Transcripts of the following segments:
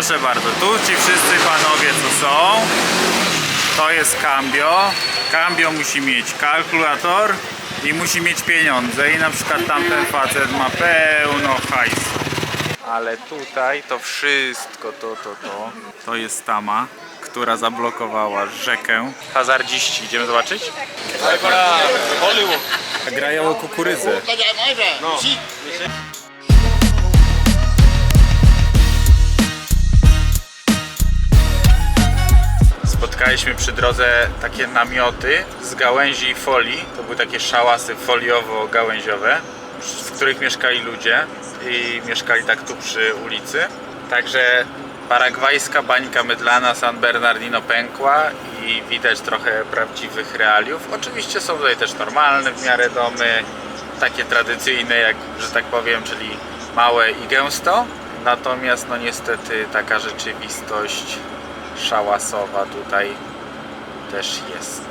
proszę bardzo, tu ci wszyscy panowie co są. To jest Cambio. Cambio musi mieć kalkulator i musi mieć pieniądze. I na przykład tamten facet ma pełno hajsu. Ale tutaj to wszystko, to jest tama, która zablokowała rzekę. Hazardziści, idziemy zobaczyć? Grają o kukurydzę. Spotkaliśmy przy drodze takie namioty z gałęzi i folii. To były takie szałasy foliowo-gałęziowe, w których mieszkali ludzie i mieszkali tak tu przy ulicy. Także paragwajska bańka mydlana San Bernardino pękła i widać trochę prawdziwych realiów. Oczywiście są tutaj też normalne w miarę domy, takie tradycyjne, jak, że tak powiem, czyli małe i gęsto. Natomiast no niestety taka rzeczywistość szałasowa tutaj też jest.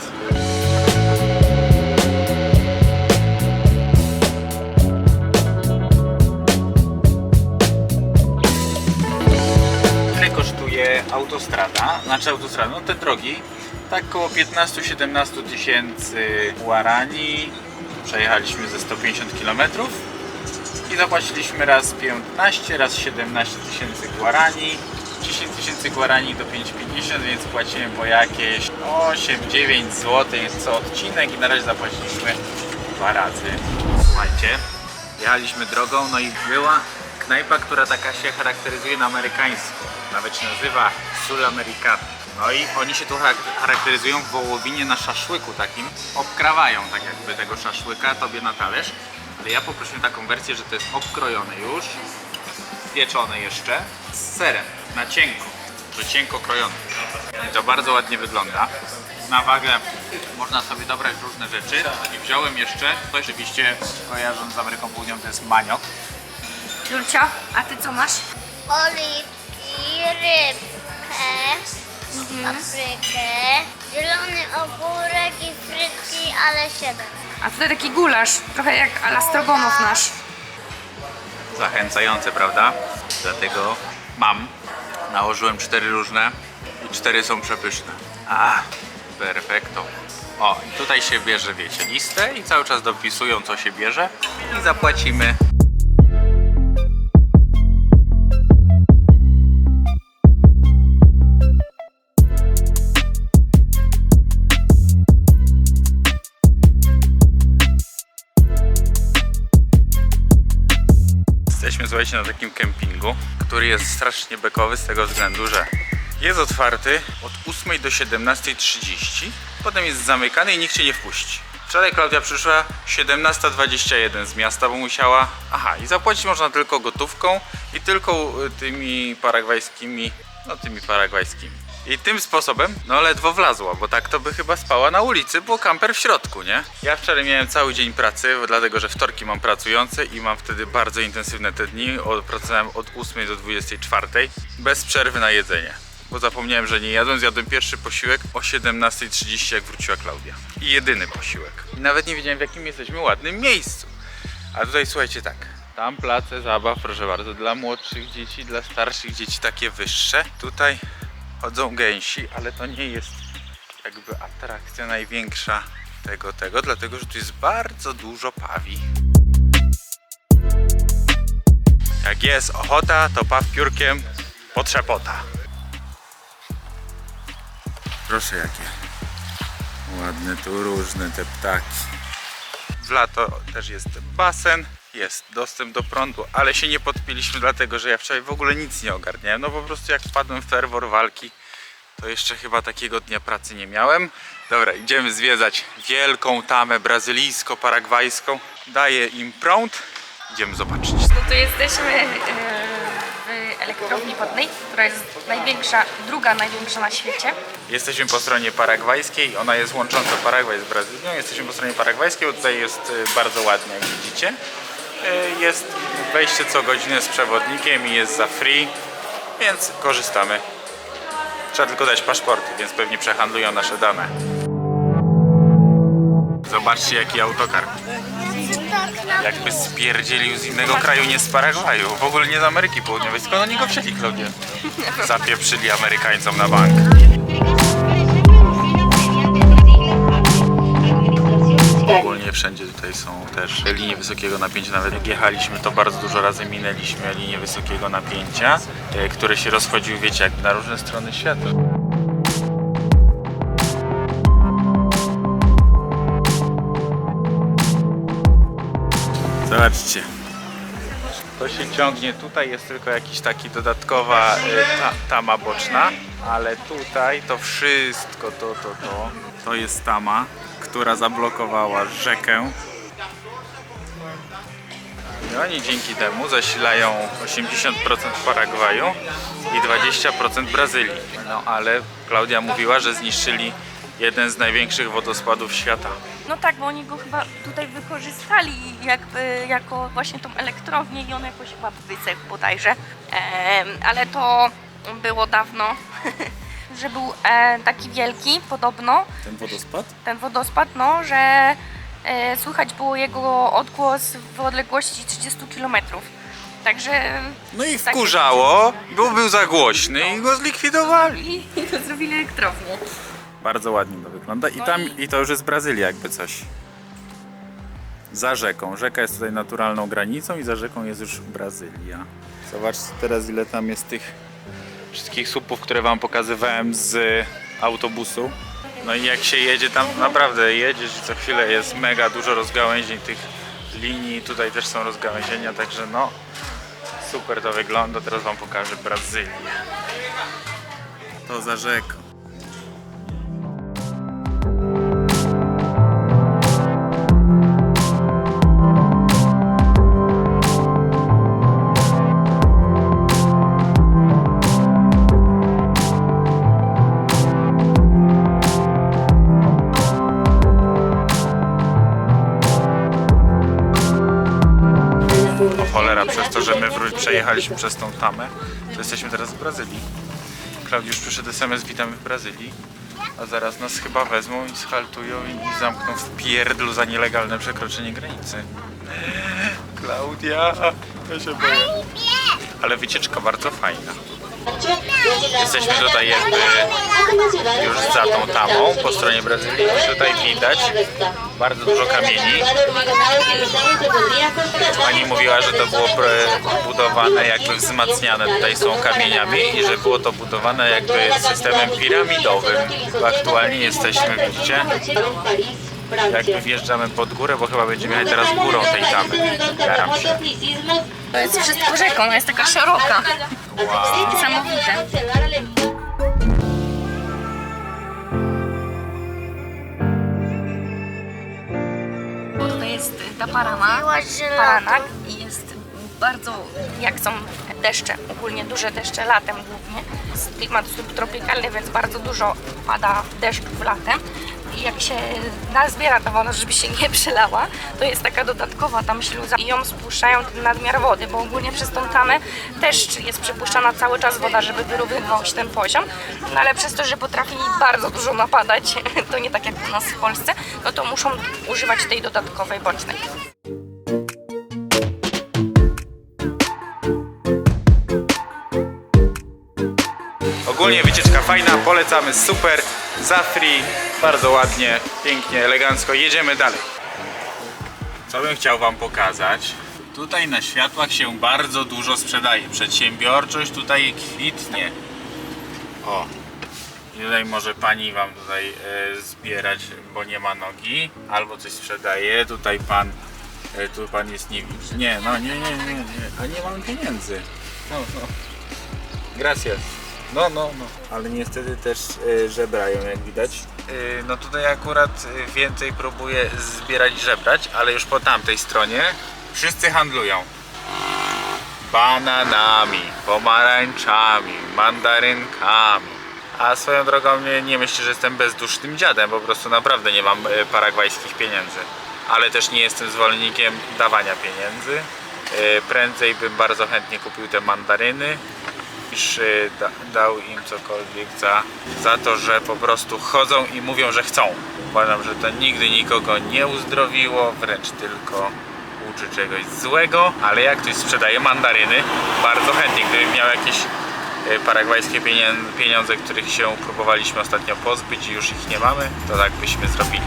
Ile kosztuje autostrada? Znaczy autostrada, no te drogi, tak około 15-17 tysięcy guarani. Przejechaliśmy ze 150 km i zapłaciliśmy raz 15, raz 17 tysięcy guarani. 10 tysięcy guarani do 5,50, więc płacimy po jakieś 8-9 zł co odcinek i na razie zapłaciliśmy 2 razy. Słuchajcie, jechaliśmy drogą, no i była knajpa, która taka się charakteryzuje na amerykańsku. Nawet się nazywa Sul Americano. No i oni się tu charakteryzują w wołowinie na szaszłyku takim. Obkrawają tak jakby tego szaszłyka tobie na talerz. Ale ja poprosiłem taką wersję, że to jest obkrojone już, pieczone jeszcze z serem. Na cienko, że cienko krojone. I to bardzo ładnie wygląda. Na wagę można sobie dobrać różne rzeczy. I wziąłem jeszcze, to oczywiście kojarząc z Ameryką Południową, to jest maniok. Julcia, a ty co masz? Oliwki, rybkę, paprykę, zielony ogórek i frytki, ale 7. A tutaj taki gulasz, trochę jak ala strogonów nasz. Zachęcające, prawda? Dlatego mam. Nałożyłem 4 różne i 4 są przepyszne. Perfekto. O, i tutaj się bierze, wiecie, listę i cały czas dopisują, co się bierze i zapłacimy. Jesteśmy, słuchajcie, na takim kempingu, który jest strasznie bekowy z tego względu, że jest otwarty od 8 do 17:30, potem jest zamykany i nikt cię nie wpuści. Wczoraj Klaudia przyszła 17:21 z miasta, bo musiała... i zapłacić można tylko gotówką i tylko tymi paragwajskimi, I tym sposobem, no ledwo wlazła, bo tak to by chyba spała na ulicy, bo kamper w środku, nie? Ja wczoraj miałem cały dzień pracy, dlatego że wtorki mam pracujące i mam wtedy bardzo intensywne te dni. Pracowałem od 8 do 24, bez przerwy na jedzenie. Bo zapomniałem, że nie jadłem, zjadłem pierwszy posiłek o 17:30, jak wróciła Klaudia. I jedyny posiłek. I nawet nie wiedziałem, w jakim jesteśmy ładnym miejscu. A tutaj słuchajcie tak. Tam place zabaw, proszę bardzo, dla młodszych dzieci, dla starszych dzieci takie wyższe. Tutaj chodzą gęsi, ale to nie jest jakby atrakcja największa tego, dlatego że tu jest bardzo dużo pawi. Jak jest ochota, to paw piórkiem potrzepota. Proszę jakie ładne tu różne te ptaki. W lato też jest basen, jest dostęp do prądu, ale się nie podpiliśmy, dlatego że ja wczoraj w ogóle nic nie ogarniałem. No po prostu jak wpadłem w ferwor walki, to jeszcze chyba takiego dnia pracy nie miałem. Dobra, idziemy zwiedzać wielką tamę brazylijsko-paragwajską. Daję im prąd. Idziemy zobaczyć. No to jesteśmy w elektrowni wodnej, która jest największa, druga największa na świecie. Jesteśmy po stronie paragwajskiej, ona jest łącząca Paragwaj z Brazylią. Jesteśmy po stronie paragwajskiej, bo tutaj jest bardzo ładnie, jak widzicie. Jest wejście co godzinę z przewodnikiem i jest za free, więc korzystamy. Trzeba tylko dać paszporty, więc pewnie przehandlują nasze dane. Zobaczcie jaki autokar. Jakby spierdzielił z innego kraju, nie z Paragwaju. W ogóle nie z Ameryki Południowej. Skąd oni go wzięli, Klaudia? Zapieprzyli Amerykańcom na bank. Ogólnie wszędzie tutaj są też linie wysokiego napięcia. Nawet jak jechaliśmy, to bardzo dużo razy minęliśmy linie wysokiego napięcia, które się rozchodziły, wiecie, jakby na różne strony świata. Zobaczcie. To się ciągnie, tutaj jest tylko jakiś taki dodatkowa tama boczna, ale tutaj to wszystko, to jest tama, która zablokowała rzekę. I oni dzięki temu zasilają 80% Paragwaju i 20% Brazylii. No ale Klaudia mówiła, że zniszczyli jeden z największych wodospadów świata. No tak, bo oni go chyba tutaj wykorzystali jakby jako właśnie tą elektrownię i on jakoś chyba wysechł bodajże. Ale to było dawno, że był taki wielki podobno. Ten wodospad, no, że słychać było jego odgłos w odległości 30 km. Także... No i wkurzało, bo był za głośny i go zlikwidowali. I to zrobili elektrownię. Bardzo ładnie to wygląda i to już jest Brazylia jakby coś. Za rzeką. Rzeka jest tutaj naturalną granicą i za rzeką jest już Brazylia. Zobaczcie teraz, ile tam jest tych wszystkich słupów, które wam pokazywałem z autobusu. No i jak się jedzie tam, naprawdę jedziesz i co chwilę jest mega dużo rozgałęzień tych linii. Tutaj też są rozgałęzienia, także no super to wygląda. Teraz wam pokażę Brazylię. To za rzeką. Cholera, przez to, że my przejechaliśmy przez tą tamę, to jesteśmy teraz w Brazylii. Klaudiusz przyszedł SMS, witamy w Brazylii, a zaraz nas chyba wezmą i schaltują i zamkną w pierdlu za nielegalne przekroczenie granicy. Klaudia, ja się boję. Ale wycieczka bardzo fajna. Jesteśmy tutaj jakby już za tą tamą po stronie Brazylii. Tutaj widać bardzo dużo kamieni. Pani mówiła, że to było budowane jakby wzmacniane tutaj są kamieniami i że było to budowane jakby systemem piramidowym. Bo aktualnie jesteśmy, widzicie, jakby wjeżdżamy pod górę, bo chyba będziemy jechać teraz górą tej tamy. Jaram się. To jest wszystko rzeką, ona jest taka szeroka. Wow. Niesamowite. Bo tutaj jest ta Paraná i jest bardzo, jak są deszcze, ogólnie duże deszcze latem głównie. Jest klimat subtropikalny, więc bardzo dużo pada deszczów latem. I jak się nazbiera ta woda, żeby się nie przelała, to jest taka dodatkowa tam śluza i ją spuszczają ten nadmiar wody, bo ogólnie przez tą tamę też jest przepuszczana cały czas woda, żeby wyrównywał się ten poziom, no ale przez to, że potrafi bardzo dużo napadać, to nie tak jak u nas w Polsce, no to muszą używać tej dodatkowej bocznej. Ogólnie wycieczka fajna, polecamy, super, za free, bardzo ładnie, pięknie, elegancko, jedziemy dalej. Co bym chciał wam pokazać? Tutaj na światłach się bardzo dużo sprzedaje, przedsiębiorczość tutaj kwitnie. O, i tutaj może pani wam tutaj zbierać, bo nie ma nogi, albo coś sprzedaje, tutaj pan, tu pan jest niewidzi. Nie, no nie, a nie mamy pieniędzy. No. Gracias. No, ale niestety też żebrają, jak widać. No tutaj akurat więcej próbuję zbierać żebrać, ale już po tamtej stronie wszyscy handlują bananami, pomarańczami, mandarynkami. A swoją drogą nie myślę, że jestem bezdusznym dziadem, po prostu naprawdę nie mam paragwajskich pieniędzy. Ale też nie jestem zwolennikiem dawania pieniędzy. Prędzej bym bardzo chętnie kupił te mandaryny, niż dał im cokolwiek za to, że po prostu chodzą i mówią, że chcą. Uważam, że to nigdy nikogo nie uzdrowiło, wręcz tylko czy czegoś złego, ale jak ktoś sprzedaje mandaryny, bardzo chętnie. Gdybym miał jakieś paragwajskie pieniądze, których się próbowaliśmy ostatnio pozbyć i już ich nie mamy, to tak byśmy zrobili.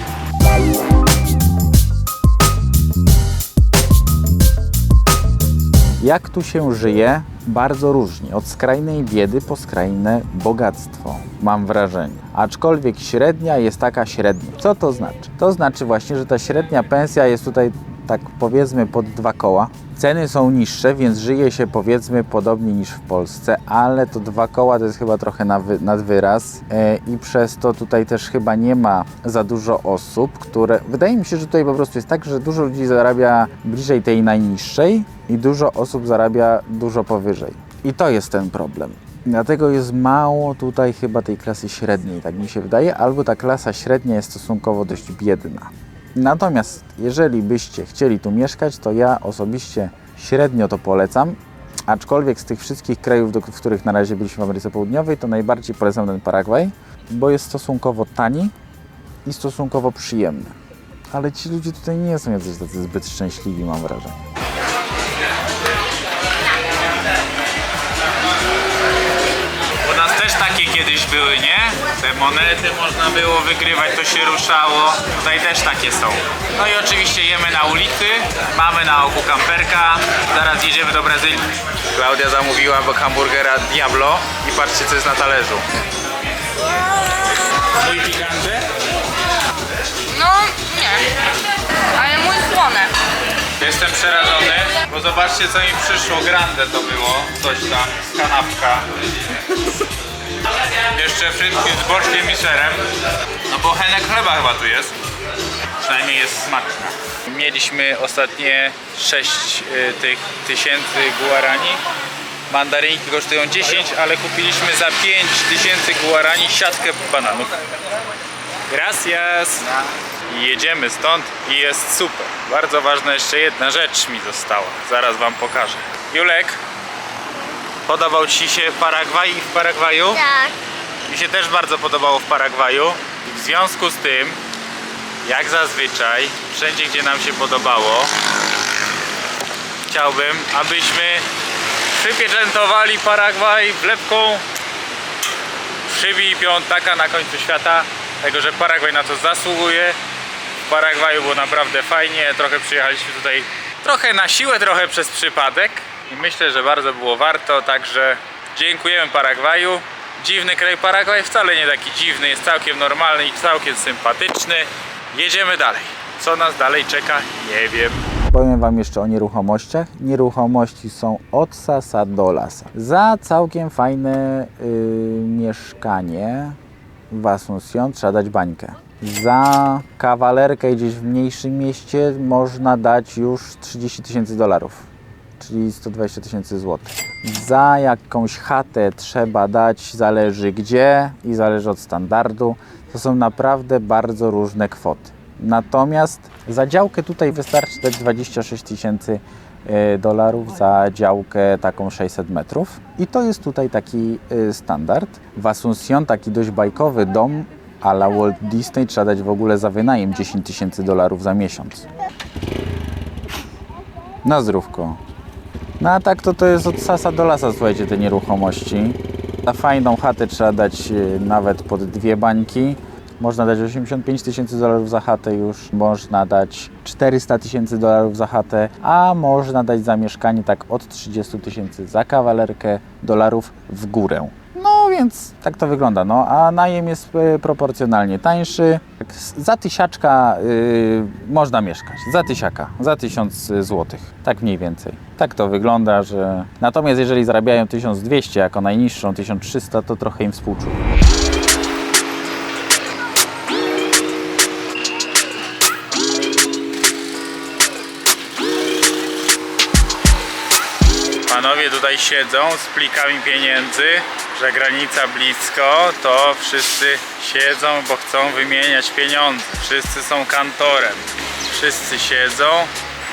Jak tu się żyje? Bardzo różnie. Od skrajnej biedy po skrajne bogactwo, mam wrażenie. Aczkolwiek średnia jest taka średnia. Co to znaczy? To znaczy właśnie, że ta średnia pensja jest tutaj, tak powiedzmy, pod 2 koła. Ceny są niższe, więc żyje się, powiedzmy, podobnie niż w Polsce, ale to 2 koła to jest chyba trochę nad wyraz i przez to tutaj też chyba nie ma za dużo osób, które... Wydaje mi się, że tutaj po prostu jest tak, że dużo ludzi zarabia bliżej tej najniższej i dużo osób zarabia dużo powyżej. I to jest ten problem. Dlatego jest mało tutaj chyba tej klasy średniej, tak mi się wydaje, albo ta klasa średnia jest stosunkowo dość biedna. Natomiast jeżeli byście chcieli tu mieszkać, to ja osobiście średnio to polecam, aczkolwiek z tych wszystkich krajów, w których na razie byliśmy w Ameryce Południowej, to najbardziej polecam ten Paragwaj, bo jest stosunkowo tani i stosunkowo przyjemny. Ale ci ludzie tutaj nie są jacyś tacy zbyt szczęśliwi, mam wrażenie. U nas też takie kiedyś były, nie? Te monety można było wygrywać, to się ruszało. Tutaj też takie są. No i oczywiście jemy na ulicy, mamy na oku kamperka. Zaraz jedziemy do Brazylii. Klaudia zamówiła hamburgera Diablo i patrzcie, co jest na talerzu. Mój pikante? No, nie. Ale mój słone. Jestem przerażony, bo zobaczcie, co mi przyszło. Grande to było, coś tam, kanapka. Jeszcze frytki z boczkiem i serem. No bo henek chleba chyba tu jest. Przynajmniej jest smaczna. Mieliśmy ostatnie 6000 guarani. Mandarynki kosztują 10, ale kupiliśmy za 5000 guarani siatkę bananów. Gracias! I jedziemy stąd i jest super. Bardzo ważna jeszcze jedna rzecz mi została. Zaraz wam pokażę. Julek, podobał ci się Paragwaj i w Paragwaju? Tak. Mi się też bardzo podobało w Paragwaju. I w związku z tym, jak zazwyczaj, wszędzie gdzie nam się podobało, chciałbym, abyśmy przypieczętowali Paragwaj wlepką przybij piątaka na końcu świata. Tego, że Paragwaj na to zasługuje. W Paragwaju było naprawdę fajnie. Trochę przyjechaliśmy tutaj trochę na siłę, trochę przez przypadek. I myślę, że bardzo było warto. Także dziękujemy Paragwaju. Dziwny kraj Paragwaj, wcale nie taki dziwny. Jest całkiem normalny i całkiem sympatyczny. Jedziemy dalej. Co nas dalej czeka? Nie wiem. Powiem wam jeszcze o nieruchomościach. Nieruchomości są od sasa do lasa. Za całkiem fajne mieszkanie w Asunción trzeba dać bańkę. Za kawalerkę gdzieś w mniejszym mieście można dać już $30,000, czyli 120 000 złotych. Za jakąś chatę trzeba dać, zależy gdzie i zależy od standardu. To są naprawdę bardzo różne kwoty. Natomiast za działkę tutaj wystarczy dać $26,000 za działkę taką 600 metrów i to jest tutaj taki standard. W Asunción taki dość bajkowy dom a la Walt Disney trzeba dać w ogóle za wynajem $10,000 za miesiąc. Na zdrówko. No a tak to jest od sasa do lasa, słuchajcie, te nieruchomości. Za fajną chatę trzeba dać nawet pod 2 bańki. Można dać $85,000 za chatę już, można dać $400,000 za chatę, a można dać za mieszkanie tak od 30,000 za kawalerkę dolarów w górę. No więc tak to wygląda, no a najem jest proporcjonalnie tańszy. Za 1000 można mieszkać, za 1000 złotych, tak mniej więcej. Tak to wygląda, że... Natomiast jeżeli zarabiają 1200 jako najniższą, 1300, to trochę im współczuję. Panowie tutaj siedzą z plikami pieniędzy, że granica blisko, to wszyscy siedzą, bo chcą wymieniać pieniądze. Wszyscy są kantorem. Wszyscy siedzą,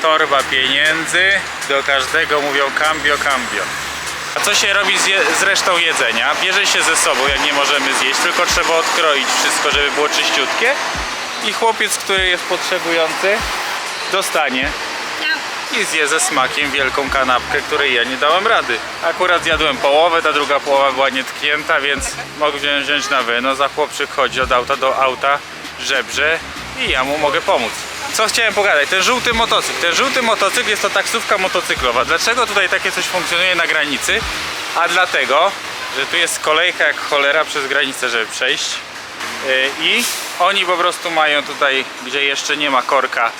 torba pieniędzy, do każdego mówią cambio, cambio. A co się robi z resztą jedzenia? Bierze się ze sobą, jak nie możemy zjeść, tylko trzeba odkroić wszystko, żeby było czyściutkie. I chłopiec, który jest potrzebujący, dostanie i zje ze smakiem wielką kanapkę, której ja nie dałem rady. Akurat zjadłem połowę, ta druga połowa była nietknięta, więc mogę wziąć na wynos, a chłop przychodzi od auta do auta, żebrze i ja mu mogę pomóc. Co chciałem pogadać? Ten żółty motocykl. Ten żółty motocykl jest to taksówka motocyklowa. Dlaczego tutaj takie coś funkcjonuje na granicy? A dlatego, że tu jest kolejka jak cholera przez granicę, żeby przejść. I oni po prostu mają tutaj, gdzie jeszcze nie ma korka,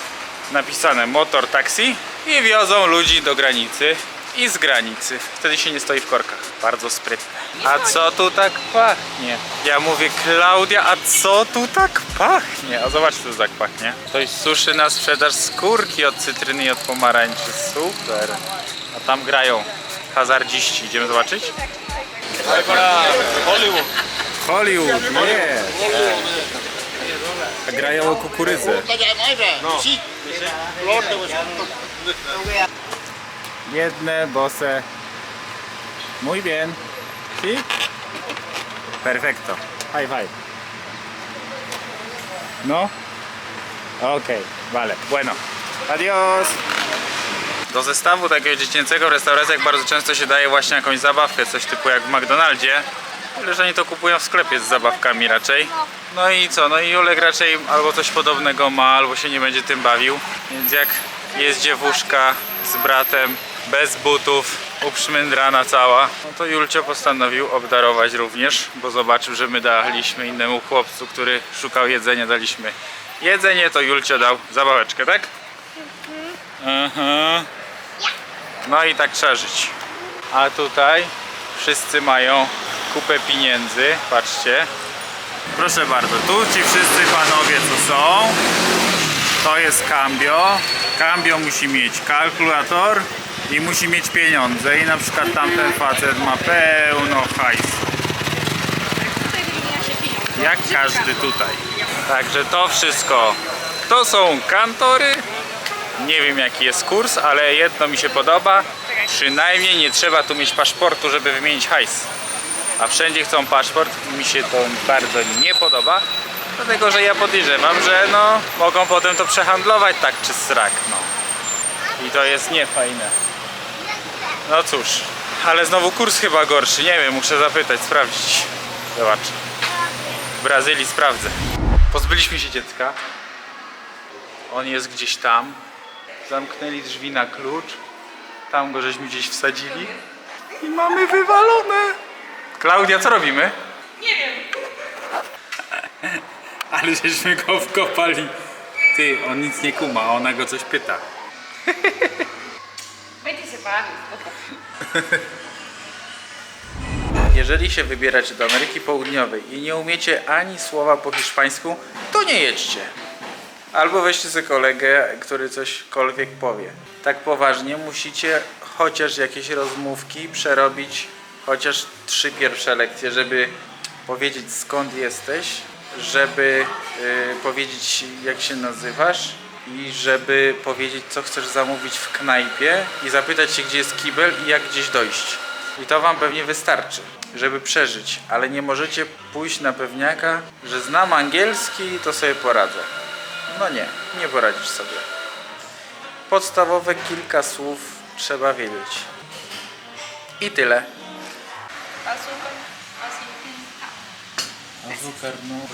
napisane motor taxi i wiozą ludzi do granicy i z granicy. Wtedy się nie stoi w korkach. Bardzo sprytne. A co tu tak pachnie? Ja mówię, Klaudia, a co tu tak pachnie? A zobacz, co tak pachnie. Ktoś suszy na sprzedaż skórki od cytryny i od pomarańczy. Super. A tam grają hazardziści. Idziemy zobaczyć? Hollywood. Hollywood, nie. Grają o kukurydzę. Biedne, bose. Muy bien. ¿Sí? Perfecto. High five. No? Okej, vale. Bueno. Adios. Do zestawu takiego dziecięcego w restauracjach bardzo często się daje właśnie jakąś zabawkę, coś typu jak w McDonaldzie. Tyle, że oni to kupują w sklepie z zabawkami raczej. No i co? No i Julek raczej albo coś podobnego ma, albo się nie będzie tym bawił. Więc jak jest dziewuszka z bratem, bez butów, uprzmyndrana cała, no to Julcio postanowił obdarować również, bo zobaczył, że my daliśmy innemu chłopcu, który szukał jedzenia, daliśmy jedzenie, to Julcio dał zabaweczkę, tak? Aha. No i tak trzeba żyć. A tutaj wszyscy mają kupę pieniędzy, patrzcie. Proszę bardzo, tu ci wszyscy panowie co są. To jest Cambio. Cambio musi mieć kalkulator i musi mieć pieniądze. I na przykład tamten facet ma pełno hajsu. Jak każdy tutaj. Także to wszystko. To są kantory. Nie wiem jaki jest kurs, ale jedno mi się podoba. Przynajmniej nie trzeba tu mieć paszportu, żeby wymienić hajs. A wszędzie chcą paszport i mi się to bardzo nie podoba. Dlatego, że ja podejrzewam, że no mogą potem to przehandlować tak czy srak, no. I to jest niefajne. No cóż, ale znowu kurs chyba gorszy, nie wiem, muszę zapytać, sprawdzić. Zobacz. W Brazylii sprawdzę. Pozbyliśmy się dziecka. On jest gdzieś tam. Zamknęli drzwi na klucz. Tam go żeśmy gdzieś wsadzili. I mamy wywalone. Klaudia, co robimy? Nie wiem. Ale żeśmy go wkopali. Ty, on nic nie kuma, a ona go coś pyta. Będzie się bawił. Jeżeli się wybieracie do Ameryki Południowej i nie umiecie ani słowa po hiszpańsku, to nie jedźcie. Albo weźcie sobie kolegę, który cośkolwiek powie. Tak poważnie musicie chociaż jakieś rozmówki przerobić, chociaż 3 pierwsze lekcje, żeby powiedzieć skąd jesteś, żeby powiedzieć jak się nazywasz i żeby powiedzieć co chcesz zamówić w knajpie i zapytać się gdzie jest kibel i jak gdzieś dojść. I to wam pewnie wystarczy, żeby przeżyć, ale nie możecie pójść na pewniaka, że znam angielski i to sobie poradzę. No nie, nie poradzisz sobie. Podstawowe kilka słów trzeba wiedzieć. I tyle.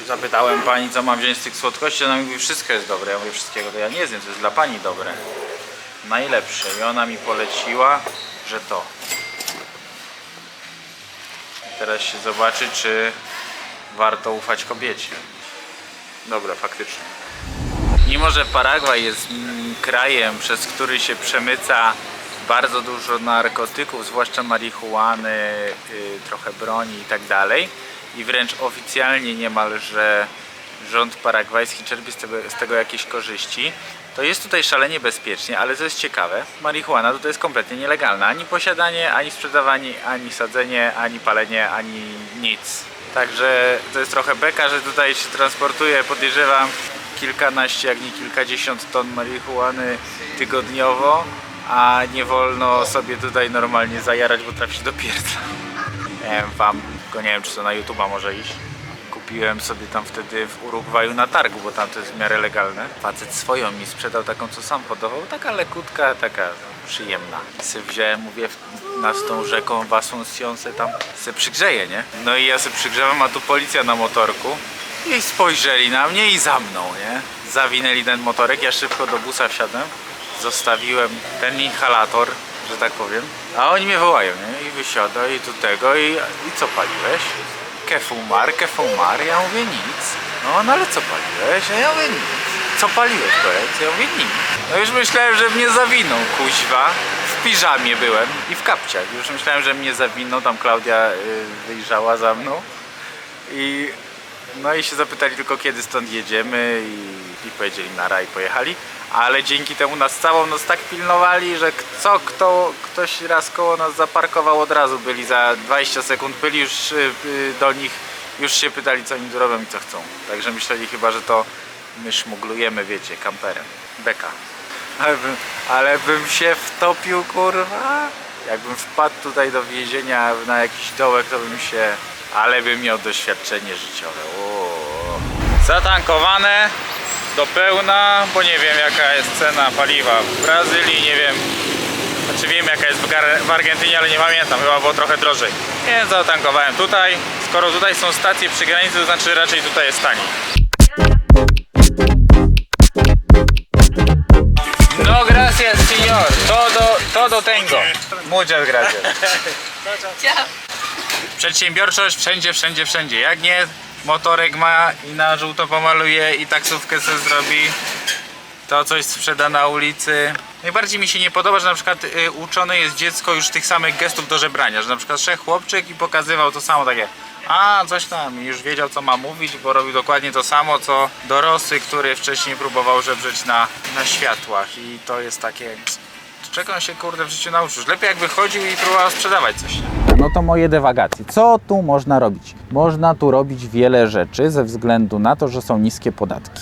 Zapytałem pani, co mam wziąć z tych słodkości, ona mówi, wszystko jest dobre. Ja mówię, wszystkiego to ja nie zjem, to jest dla pani dobre. Najlepsze. I ona mi poleciła, że to. I teraz się zobaczy, czy warto ufać kobiecie. Dobra, faktycznie. Mimo że Paragwaj jest krajem, przez który się przemyca bardzo dużo narkotyków, zwłaszcza marihuany, trochę broni i tak dalej, i wręcz oficjalnie niemalże rząd paragwajski czerpie z tego jakieś korzyści, to jest tutaj szalenie bezpiecznie, ale co jest ciekawe, marihuana tutaj jest kompletnie nielegalna. Ani posiadanie, ani sprzedawanie, ani sadzenie, ani palenie, ani nic. Także to jest trochę beka, że tutaj się transportuje, podejrzewam, kilkanaście, jak nie kilkadziesiąt ton marihuany tygodniowo, a nie wolno sobie tutaj normalnie zajarać, bo trafi się do pierdla. Nie wiem, wam, tylko nie wiem, czy to na YouTube'a może iść. kupiłem sobie tam wtedy w Urugwaju na targu, bo tam to jest w miarę legalne. Facet swoją mi sprzedał, taką co sam hodował, taka lekutka, taka przyjemna. Se wziąłem, mówię, nad tą rzeką w Asunción se tam se przygrzeje, nie? No i ja se przygrzewam, a tu policja na motorku. I spojrzeli na mnie i za mną, nie? Zawinęli ten motorek, ja szybko do busa wsiadłem, zostawiłem ten inhalator, że tak powiem, a oni mnie wołają, nie? I wysiada i tu tego i co paliłeś? Que fumar? Ja mówię nic. No ale co paliłeś? A ja mówię nic. Co paliłeś, powiedz? Ja mówię nic. No już myślałem, że mnie zawiną, kuźwa. W piżamie byłem i w kapciach. Już myślałem, że mnie zawiną, tam Klaudia wyjrzała za mną. No i się zapytali tylko, kiedy stąd jedziemy i powiedzieli nara i pojechali. Ale dzięki temu nas całą noc tak pilnowali, że ktoś raz koło nas zaparkował, od razu byli za 20 sekund, byli już do nich, już się pytali, co oni tu robią i co chcą. Także myśleli chyba, że to my szmuglujemy, wiecie, kamperem. Beka. Ale bym się wtopił, kurwa. Jakbym wpadł tutaj do więzienia na jakiś dołek, to bym się... Ale bym miał doświadczenie życiowe. Zatankowane do pełna, bo nie wiem jaka jest cena paliwa w Brazylii, nie wiem. Znaczy wiem jaka jest w Argentynie, ale nie pamiętam, chyba było trochę drożej. Więc zatankowałem tutaj. Skoro tutaj są stacje przy granicy, to znaczy raczej tutaj jest taniej. No gracias, señor. Todo tengo. Muchas gracias. Przedsiębiorczość wszędzie. Jak nie, motorek ma i na żółto pomaluje i taksówkę sobie zrobi, to coś sprzeda na ulicy. Najbardziej mi się nie podoba, że na przykład uczone jest dziecko już tych samych gestów do żebrania, że na przykład szedł chłopczyk i pokazywał to samo takie coś tam, już wiedział co ma mówić, bo robił dokładnie to samo co dorosły, który wcześniej próbował żebrzyć na światłach i to jest takie... Czego on się kurde w życiu nauczył? Lepiej jak wychodził i próbował sprzedawać coś. No to moje dywagacje. Co tu można robić? Można tu robić wiele rzeczy ze względu na to, że są niskie podatki.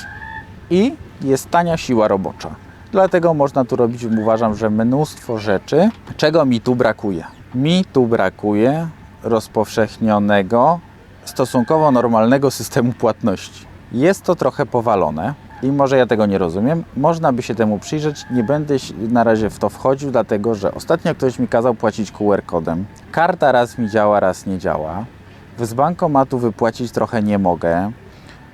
I jest tania siła robocza. Dlatego można tu robić, uważam, że mnóstwo rzeczy. Czego mi tu brakuje? Mi tu brakuje rozpowszechnionego, stosunkowo normalnego systemu płatności. Jest to trochę powalone. I może ja tego nie rozumiem, można by się temu przyjrzeć, nie będę na razie w to wchodził, dlatego że ostatnio ktoś mi kazał płacić QR-kodem. Karta raz mi działa, raz nie działa. Z bankomatu wypłacić trochę nie mogę.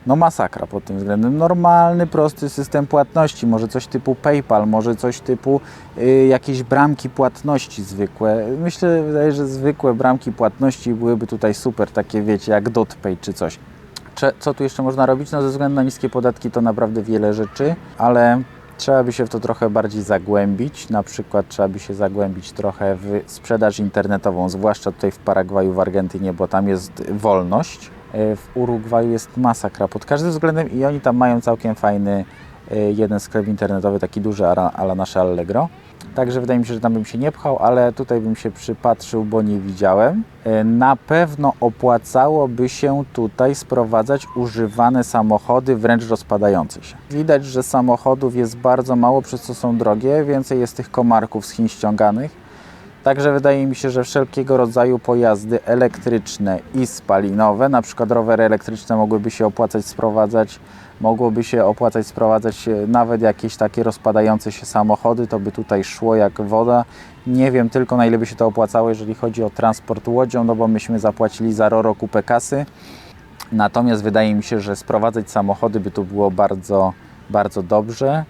No masakra pod tym względem. Normalny, prosty system płatności, może coś typu PayPal, może coś typu jakieś bramki płatności zwykłe. Myślę, wydaje, że zwykłe bramki płatności byłyby tutaj super, takie wiecie, jak DotPay czy coś. Co tu jeszcze można robić? No ze względu na niskie podatki to naprawdę wiele rzeczy, ale trzeba by się w to trochę bardziej zagłębić. Na przykład trzeba by się zagłębić trochę w sprzedaż internetową, zwłaszcza tutaj w Paragwaju, w Argentynie, bo tam jest wolność. W Urugwaju jest masakra pod każdym względem i oni tam mają całkiem fajny jeden sklep internetowy, taki duży ala nasze Allegro. Także wydaje mi się, że tam bym się nie pchał, ale tutaj bym się przypatrzył, bo nie widziałem. Na pewno opłacałoby się tutaj sprowadzać używane samochody, wręcz rozpadające się. Widać, że samochodów jest bardzo mało, przez co są drogie, więcej jest tych komarków z Chin ściąganych. Także wydaje mi się, że wszelkiego rodzaju pojazdy elektryczne i spalinowe, na przykład rowery elektryczne mogłyby się opłacać sprowadzać, nawet jakieś takie rozpadające się samochody, to by tutaj szło jak woda. Nie wiem tylko, na ile by się to opłacało, jeżeli chodzi o transport łodzią, no bo myśmy zapłacili za RORO kupę kasy. Natomiast wydaje mi się, że sprowadzać samochody by tu było bardzo, bardzo dobrze.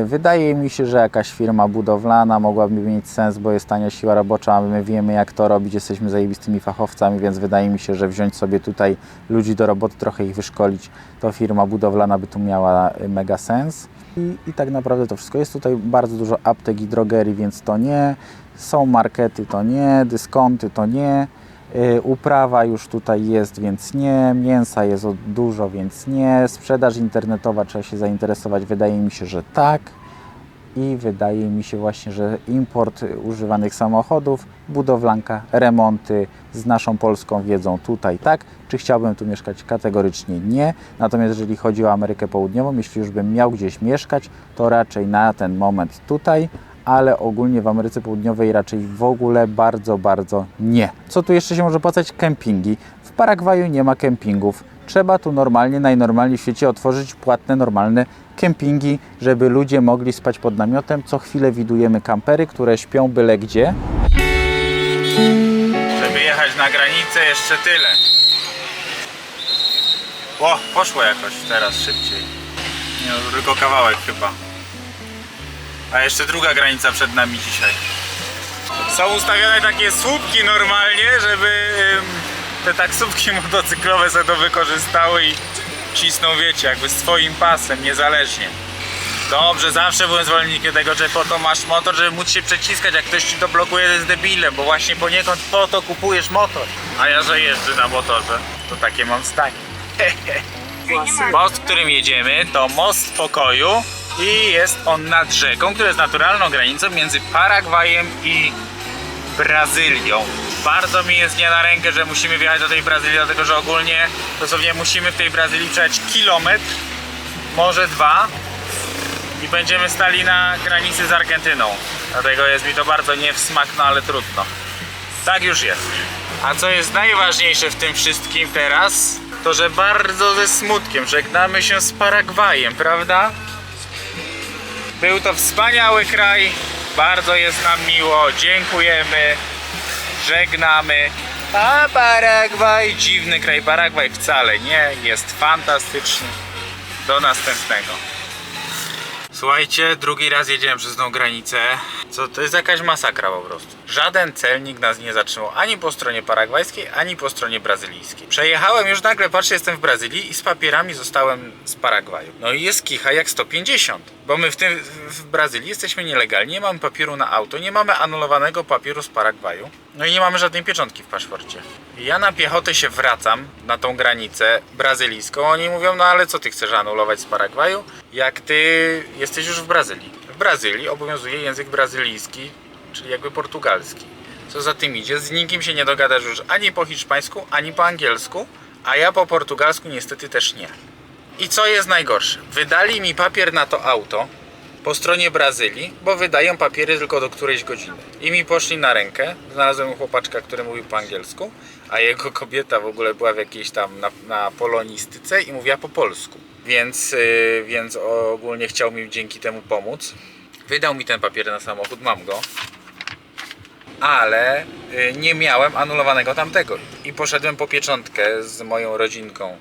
Wydaje mi się, że jakaś firma budowlana mogłaby mieć sens, bo jest tania siła robocza, a my wiemy jak to robić, jesteśmy zajebistymi fachowcami, więc wydaje mi się, że wziąć sobie tutaj ludzi do roboty, trochę ich wyszkolić, to firma budowlana by tu miała mega sens. I tak naprawdę to wszystko. Jest tutaj bardzo dużo aptek i drogerii, więc to nie. Są markety, to nie. Dyskonty, to nie. Uprawa już tutaj jest, więc nie. Mięsa jest dużo, więc nie. Sprzedaż internetowa, trzeba się zainteresować. Wydaje mi się, że tak. I wydaje mi się właśnie, że import używanych samochodów, budowlanka, remonty z naszą polską wiedzą tutaj tak. Czy chciałbym tu mieszkać? Kategorycznie nie. Natomiast jeżeli chodzi o Amerykę Południową, jeśli już bym miał gdzieś mieszkać, to raczej na ten moment tutaj, ale ogólnie w Ameryce Południowej raczej w ogóle bardzo nie. Co tu jeszcze się może opłacać? Kempingi. W Paragwaju nie ma kempingów. Trzeba tu normalnie, najnormalniej w świecie otworzyć płatne, normalne kempingi, żeby ludzie mogli spać pod namiotem. Co chwilę widujemy kampery, które śpią byle gdzie. Żeby jechać na granicę jeszcze tyle. O, poszło jakoś teraz szybciej. Nie, no, tylko kawałek chyba. A jeszcze druga granica przed nami dzisiaj. Są ustawione takie słupki normalnie, żeby te taksówki motocyklowe sobie to wykorzystały i cisną, wiecie, jakby swoim pasem, niezależnie. Dobrze, zawsze byłem zwolennikiem tego, że po to masz motor, żeby móc się przeciskać, jak ktoś ci to blokuje, to jest debilem, bo właśnie poniekąd po to kupujesz motor. A ja, że jeżdżę na motorze, to takie mam zdanie. Most, którym jedziemy, to most pokoju i jest on nad rzeką, która jest naturalną granicą między Paragwajem i Brazylią. Bardzo mi jest nie na rękę, że musimy wjechać do tej Brazylii, dlatego że ogólnie dosłownie musimy w tej Brazylii przejechać kilometr, może 2 i będziemy stali na granicy z Argentyną. Dlatego jest mi to bardzo nie w smak, no ale trudno. Tak już jest. A co jest najważniejsze w tym wszystkim teraz, to że bardzo ze smutkiem żegnamy się z Paragwajem, prawda? Był to wspaniały kraj, bardzo jest nam miło, dziękujemy, żegnamy. A Paragwaj, dziwny kraj, Paragwaj wcale nie, jest fantastyczny. Do następnego. Słuchajcie, drugi raz jedziemy przez tą granicę. To jest jakaś masakra po prostu. Żaden celnik nas nie zatrzymał ani po stronie paragwajskiej, ani po stronie brazylijskiej. Przejechałem już nagle, patrzcie, jestem w Brazylii i z papierami zostałem z Paragwaju. No i jest kicha jak 150. Bo my w Brazylii jesteśmy nielegalni, nie mamy papieru na auto, nie mamy anulowanego papieru z Paragwaju. No i nie mamy żadnej pieczątki w paszporcie. I ja na piechotę się wracam na tą granicę brazylijską. Oni mówią, no ale co ty chcesz anulować z Paragwaju, jak ty jesteś już w Brazylii. W Brazylii obowiązuje język brazylijski, czyli jakby portugalski. Co za tym idzie, z nikim się nie dogadasz już ani po hiszpańsku, ani po angielsku, a ja po portugalsku niestety też nie. I co jest najgorsze? Wydali mi papier na to auto po stronie Brazylii, bo wydają papiery tylko do którejś godziny. I mi poszli na rękę, znalazłem chłopaczka, który mówił po angielsku, a jego kobieta w ogóle była w jakiejś tam na polonistyce i mówiła po polsku. Więc ogólnie chciał mi dzięki temu pomóc. Wydał mi ten papier na samochód, mam go. Ale nie miałem anulowanego tamtego. I poszedłem po pieczątkę z moją rodzinką.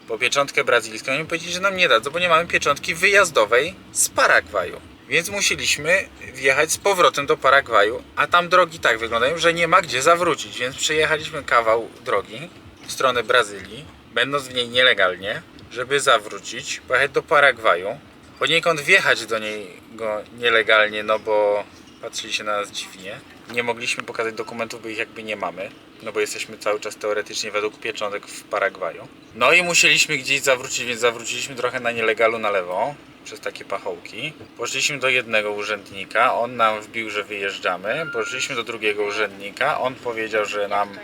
Po pieczątkę brazylijską. Oni powiedzieli, że nam nie dadzą, bo nie mamy pieczątki wyjazdowej z Paragwaju. Więc musieliśmy wjechać z powrotem do Paragwaju. A tam drogi tak wyglądają, że nie ma gdzie zawrócić. Więc przejechaliśmy kawał drogi w stronę Brazylii, będąc w niej nielegalnie, żeby zawrócić, pojechać do Paragwaju. Poniekąd wjechać do niego nielegalnie, no bo patrzyli się na nas dziwnie. Nie mogliśmy pokazać dokumentów, bo ich jakby nie mamy, no bo jesteśmy cały czas teoretycznie według pieczątek w Paragwaju. No i musieliśmy gdzieś zawrócić, więc zawróciliśmy trochę na nielegalu na lewo, przez takie pachołki. Poszliśmy do jednego urzędnika, on nam wbił, że wyjeżdżamy. Poszliśmy do drugiego urzędnika, on powiedział, że nam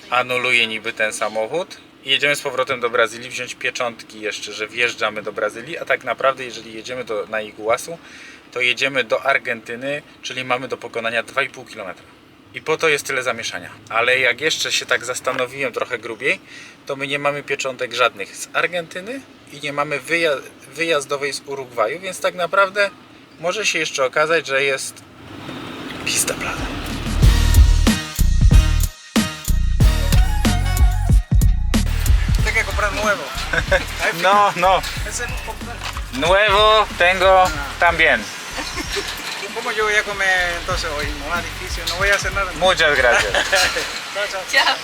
anuluje niby ten samochód. I jedziemy z powrotem do Brazylii, wziąć pieczątki jeszcze, że wjeżdżamy do Brazylii, a tak naprawdę jeżeli jedziemy na Iguazu, to jedziemy do Argentyny, czyli mamy do pokonania 2,5 km. I po to jest tyle zamieszania. Ale jak jeszcze się tak zastanowiłem trochę grubiej, to my nie mamy pieczątek żadnych z Argentyny i nie mamy wyjazdowej z Urugwaju, więc tak naprawdę może się jeszcze okazać, że jest pista plana. Nuevo. No. Nuevo tengo también. ¿Cómo yo voy a comer entonces hoy? Más difícil, no voy a hacer nada. Muchas gracias. Chao, chao. Ciao.